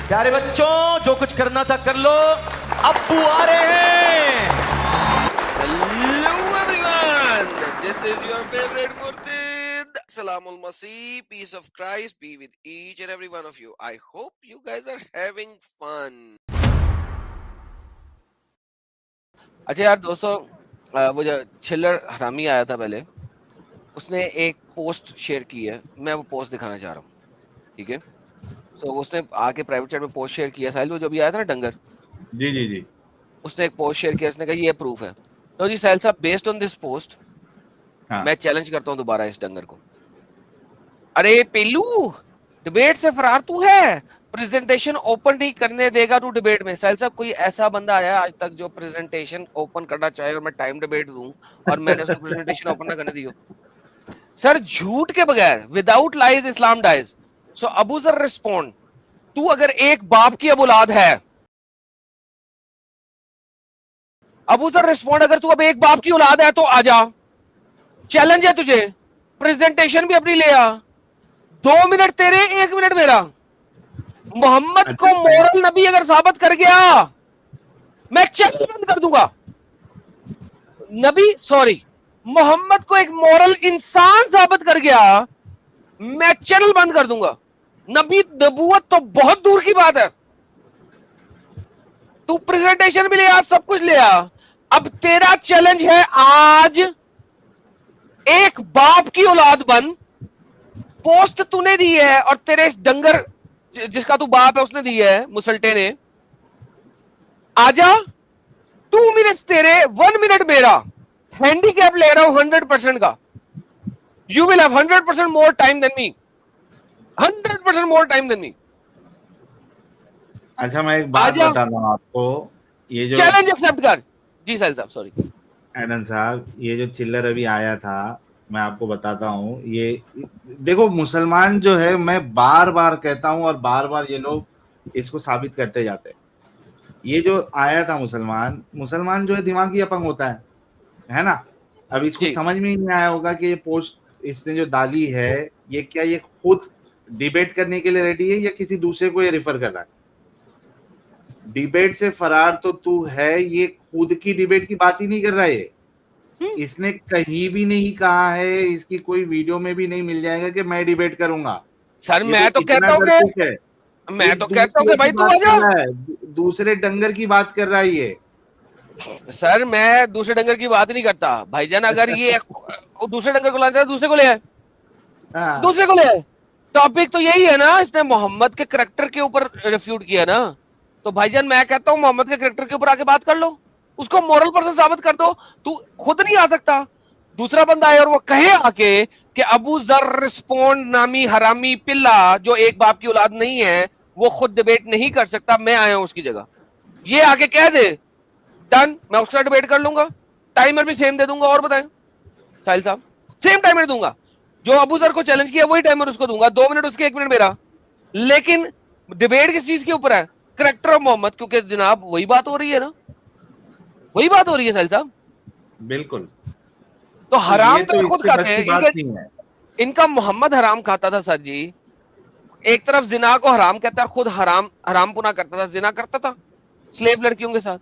پیارے بچوں جو کچھ کرنا تھا کر لو, ابو آ رہے ہیں. Hello everyone, this is your favorite Murtid. Salam al-Masih, peace of Christ be with each and every one of you. I hope you guys are having fun. اچھا یار دوستو, وہ جو چلر حرامی آیا تھا پہلے, اس نے ایک پوسٹ شیئر کی ہے, میں وہ پوسٹ دکھانا چاہ رہا ہوں, ٹھیک ہے؟ سو اس نے آ کے پرائیویٹ چیٹ میں پوسٹ شیئر کیا, ساحل وہ جو بھی آیا تھا نا ڈنگر, جی جی جی, اس نے ایک پوسٹ شیئر کیا, اس نے کہا یہ پروف ہے. تو جی ساحل صاحب, بیسڈ آن دس پوسٹ ہاں میں چیلنج کرتا ہوں دوبارہ اس ڈنگر کو. ارے پیلو, ڈبیٹ سے فرار تو ہے, پریزنٹیشن اوپن نہیں کرنے دے گا تو ڈبیٹ میں. ساحل صاحب کوئی ایسا بندہ آیا آج تک جو پریزنٹیشن اوپن کرنا چاہے اور میں ٹائم ڈبیٹ دوں اور میں نے اس کو پریزنٹیشن اوپن نہ کرنے دی ہو؟ سر جھوٹ کے بغیر, وداؤٹ لائز اسلام ڈائز. سو ابو ذر ریسپونڈ, تو اگر ایک باپ کی اب اولاد ہے, ابو ذر ریسپونڈ, اگر تو اب ایک باپ کی اولاد ہے تو آ جا, چیلنج ہے تجھے, پریزنٹیشن بھی اپنی لے آ, 2 منٹ تیرے 1 منٹ میرا. محمد کو مورل نبی اگر ثابت کر گیا میں چینل بند کر دوں گا. نبی سوری, محمد کو ایک مورل انسان ثابت کر گیا میں چینل بند کر دوں گا. نبی نبوت تو بہت دور کی بات ہے. تو پریزنٹیشن بھی لے آ, سب کچھ لے آ. اب تیرا چیلنج ہے آج, ایک باپ کی اولاد بن. پوسٹ تو نے دی ہے اور تیرے اس ڈنگر جس کا تو باپ ہے اس نے دی ہے, مسلٹے نے. آجا, 2 منٹ تیرے 1 منٹ میرا, ہینڈی کیپ لے رہا ہوں 100% کا. You will have 100% more time than me, 100% more time than me. اچھا میں ایک بات آجا, بتا رہا ہوں آپ کو, یہ جو چیلنج ایکسپٹ کر. جی ساحل صاحب سوری. ایڈن صاحب, یہ جو چلر ابھی آیا تھا, میں آپ کو بتاتا ہوں. یہ دیکھو مسلمان جو ہے, میں بار بار کہتا ہوں اور بار بار یہ لوگ اس کو ثابت کرتے جاتے ہیں. یہ جو آیا تھا مسلمان جو ہے دماغی اپنگ ہوتا ہے نا. اب اس کو جی سمجھ میں ہی نہیں آیا ہوگا کہ یہ پوسٹ اس نے جو ڈالی ہے, یہ کیا یہ خود ڈیبیٹ کرنے کے لیے ریڈی ہے یا کسی دوسرے کو یہ ریفر کر رہا ہے. ڈیبیٹ سے فرار تو ہے, یہ خود کی ڈیبیٹ کی بات ہی نہیں کر رہا ہے. اس نے کہیں بھی نہیں کہا ہے, اس کی کوئی ویڈیو میں بھی نہیں مل جائے گا کہ میں ڈیبیٹ کروں گا. سر, یہ میں تو اتنا کہتا ہوں بیوقوف ہے, میں یہ تو کہتا ہوں دوسرے کہ کی بھائی تو بات آ کر جا. رہا ہے, دوسرے ڈنگر کی بات کر رہا ہے یہ. سر میں دوسرے ڈنگر کی بات نہیں کرتا بھائی جان. اگر یہ دوسرے ڈنگر کو لانا چاہتا ہے دوسرے کو لے آئے, ہاں, دوسرے کو لے آئے. ٹاپک تو یہی ہے نا, اس نے محمد کے کریکٹر کے اوپر ریفیوٹ کیا نا. تو بھائی جان میں کہتا ہوں محمد کے کریکٹر کے اوپر آ کے بات کر لو, اس کو مورل پرسن ثابت کر دو. تو خود نہیں آ سکتا, دوسرا بندہ آئے اور وہ کہے آ کے کہ ابو ذر رسپونڈ نامی حرامی پلا جو ایک باپ کی اولاد نہیں ہے وہ خود ڈیبیٹ نہیں کر سکتا, میں آیا ہوں اس کی جگہ. یہ آ کے کہہ دے ڈن, میں اس کا ڈیبیٹ کر لوں گا, ٹائمر بھی سیم دے دوں گا. اور بتائیں ساحل صاحب, سیم ٹائمر دوں گا. جو ابو ذر کو چیلنج کیا وہی ٹائمر اس کو دوں گا, 2 منٹ اس کے 1 منٹ میرا. لیکن ڈیبیٹ کس چیز کے اوپر ہے؟ کریکٹر آف محمد, کیونکہ جناب وہی بات ہو رہی ہے نا, وہی بات ہو رہی ہے ساحل صاحب. بالکل. تو حرام یہ تو اس خود کے کھاتے بس کی ہیں, بات نہیں ہے. ان کا محمد حرام کھاتا تھا سر جی. ایک طرف زنا کو حرام کہتا ہے اور خود حرام پنا کرتا تھا, زنا کرتا تھا سلیب لڑکیوں کے ساتھ.